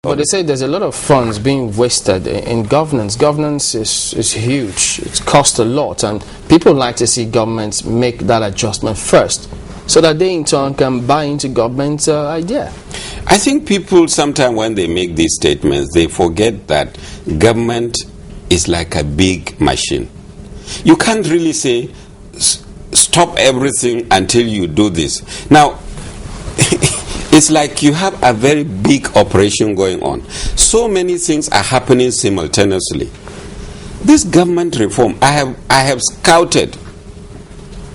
But they say there's a lot of funds being wasted in governance. Governance is huge. It costs a lot, and people like to see governments make that adjustment first, so that they in turn can buy into government's idea. I think people sometimes when they make these statements, they forget that government is like a big machine. You can't really say, stop everything until you do this. Now, it's like you have a very big operation going on. So many things are happening simultaneously. This government reform, I have scouted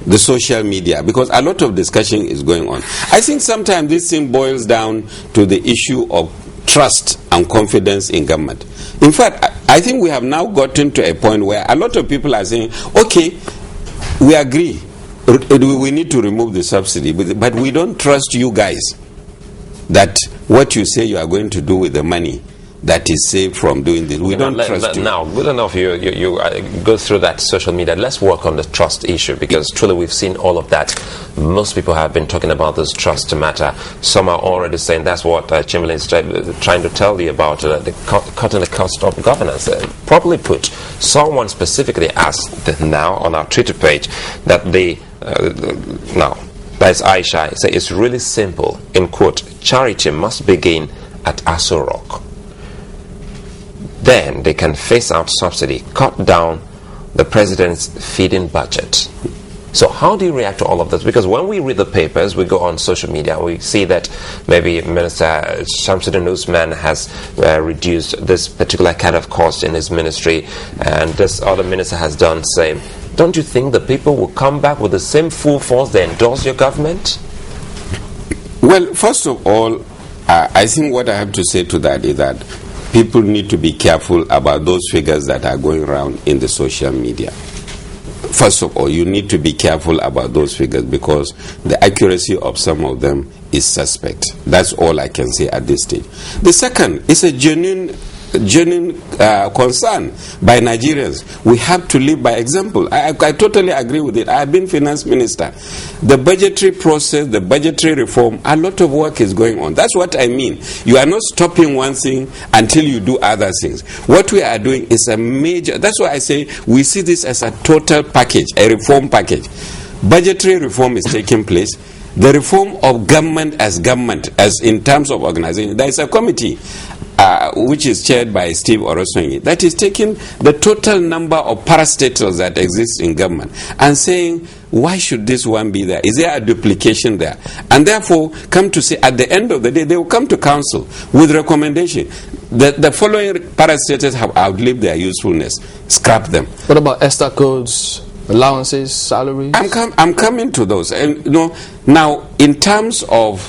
the social media because a lot of discussion is going on. I think sometimes this thing boils down to the issue of trust and confidence in government. In fact, I think we have now gotten to a point where a lot of people are saying, okay, we agree, we need to remove the subsidy, but we don't trust you guys that what you say you are going to do with the money that is saved from doing this. We don't trust you. Now, good enough you go through that social media. Let's work on the trust issue, because truly we've seen all of that. Most people have been talking about this trust matter. Some are already saying that's what Chamberlain is trying to tell you about, cutting the cost of governance. Properly put, someone specifically asked now on our Twitter page that that's Aisha, say it's really simple, in quote, charity must begin at Aso Rock. Then they can phase out subsidy, cut down the president's feeding budget. So how do you react to all of this? Because when we read the papers, we go on social media, we see that maybe Minister Shamsudeen Usman has reduced this particular kind of cost in his ministry, and this other minister has done same. Don't you think the people will come back with the same full force they endorse your government? Well, first of all, I think what I have to say to that is that people need to be careful about those figures that are going around in the social media. First of all, you need to be careful about those figures because the accuracy of some of them is suspect. That's all I can say at this stage. The second is a genuine concern by Nigerians. We have to live by example. I totally agree with it. I've been finance minister. The budgetary process, the budgetary reform, a lot of work is going on. That's what I mean. You are not stopping one thing until you do other things. What we are doing is a major, that's why I say we see this as a total package, a reform package. Budgetary reform is taking place. The reform of government, as in terms of organization, there is a committee which is chaired by Steve Orosonyi, that is taking the total number of parastatals that exist in government and saying, why should this one be there? Is there a duplication there? And therefore, come to say, at the end of the day, they will come to council with recommendation that the following parastatals have outlived their usefulness. Scrap them. What about ESTA codes, allowances, salaries? I'm coming to those. And, now, in terms of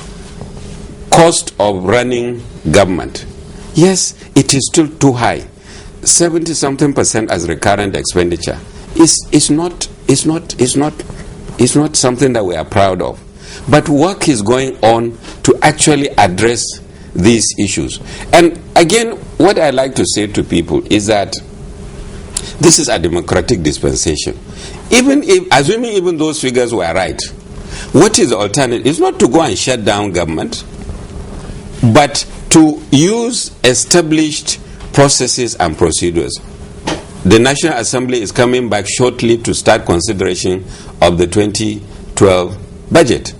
cost of running government, yes, it is still too high. 70-something% as recurrent expenditure is not something that we are proud of. But work is going on to actually address these issues. And again, what I like to say to people is that this is a democratic dispensation. Assuming even those figures were right, what is the alternative? It's not to go and shut down government, but to use established processes and procedures. The National Assembly is coming back shortly to start consideration of the 2012 budget.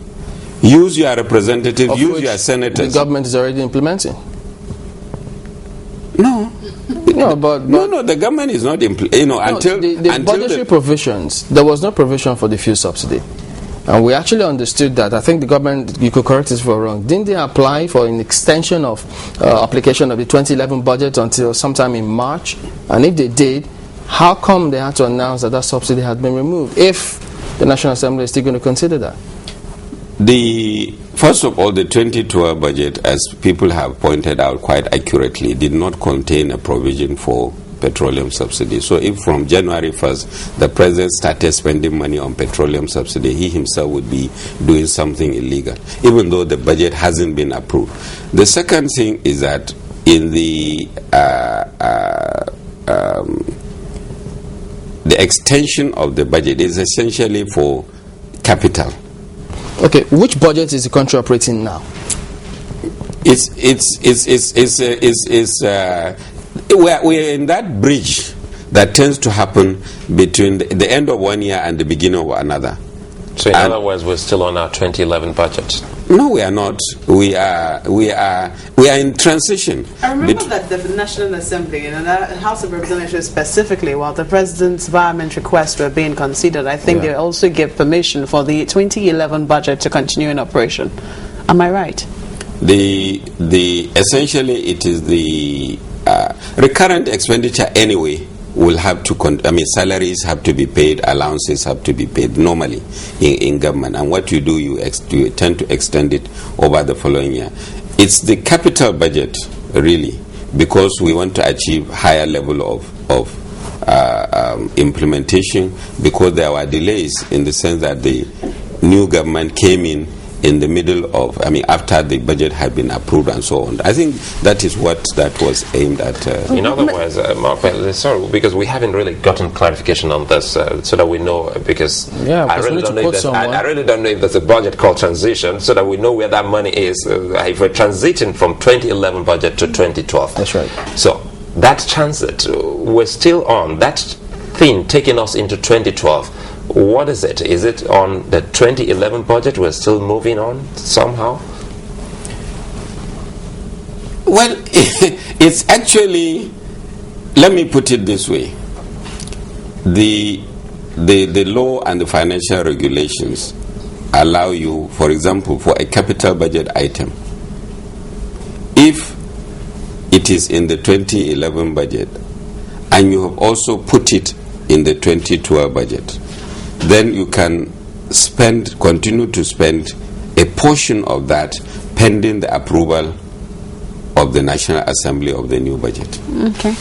Use your representatives, use your senators. The government is already implementing. No, the government is not implementing. Until the budgetary provisions, there was no provision for the fuel subsidy. And we actually understood that. I think the government, you could correct us if we're wrong, didn't they apply for an extension of application of the 2011 budget until sometime in March? And if they did, how come they had to announce that subsidy had been removed if the National Assembly is still going to consider that? First of all, the 2012 budget, as people have pointed out quite accurately, did not contain a provision for petroleum subsidy. So if from January 1st the president started spending money on petroleum subsidy, he himself would be doing something illegal, even though the budget hasn't been approved. The second thing is that in the extension of the budget is essentially for capital. Okay, which budget is the country operating now? We're in that bridge that tends to happen between the end of one year and the beginning of another. So in other words, we're still on our 2011 budget. No, we are not. We are in transition. I remember that the National Assembly and the House of Representatives specifically, while the President's environment requests were being considered, I think they also gave permission for the 2011 budget to continue in operation. Am I right? Essentially it is the recurrent expenditure anyway will have to salaries have to be paid, allowances have to be paid normally in government, and what you do, you tend to extend it over the following year. It's the capital budget really, because we want to achieve higher level of implementation, because there were delays in the sense that the new government came in the middle of, after the budget had been approved and so on. I think that is what that was aimed at. In other words, Mark, sorry, because we haven't really gotten clarification on this, so that we know, because I really don't know if there's a budget called transition, so that we know where that money is, if we're transiting from 2011 budget to 2012. That's right. So that transit, we're still on, that thing taking us into 2012, what is it? Is it on the 2011 budget we're still moving on somehow? Well, it's actually, let me put it this way. The law and the financial regulations allow you, for example, for a capital budget item, if it is in the 2011 budget and you have also put it in the 2012 budget, then you can continue to spend a portion of that pending the approval of the National Assembly of the new budget. Okay.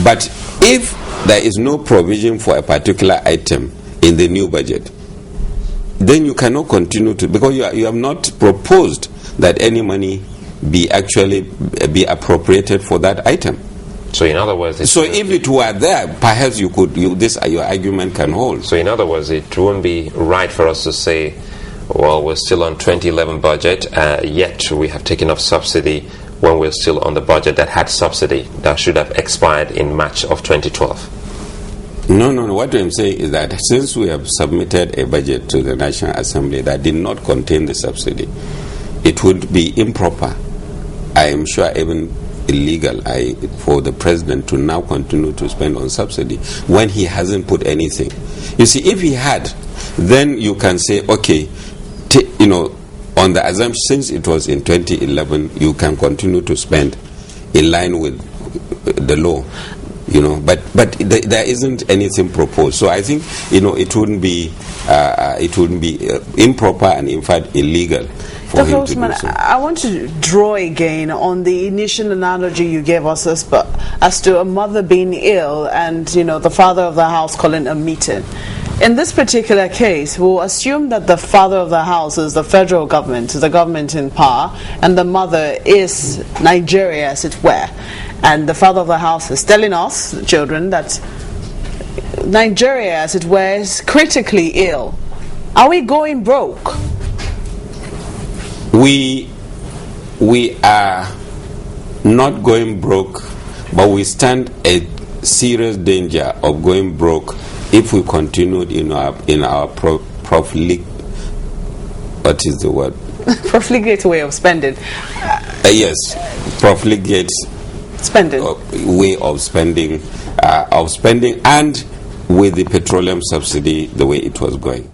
But if there is no provision for a particular item in the new budget, then you cannot continue to, because you have not proposed that any money be appropriated for that item. So in other words, if it were there, perhaps your argument can hold. So in other words, it wouldn't be right for us to say, well, we're still on 2011 budget, yet we have taken off subsidy when we're still on the budget that had subsidy that should have expired in March of 2012. No. What I'm saying is that since we have submitted a budget to the National Assembly that did not contain the subsidy, it would be improper, I am sure even illegal, for the President to now continue to spend on subsidy when he hasn't put anything. You see, if he had, then you can say, okay, on the assumption, since it was in 2011, you can continue to spend in line with the law, but there isn't anything proposed. So I think it wouldn't be improper and in fact illegal. Dr. Usman, I want to draw again on the initial analogy you gave us as to a mother being ill and the father of the house calling a meeting. In this particular case, we'll assume that the father of the house is the federal government, the government in power, and the mother is Nigeria, as it were. And the father of the house is telling us, the children, that Nigeria, as it were, is critically ill. Are we going broke? We are not going broke, but we stand a serious danger of going broke if we continued in our profligate. What is the word? Profligate way of spending. Yes, profligate spending way of spending, and with the petroleum subsidy the way it was going.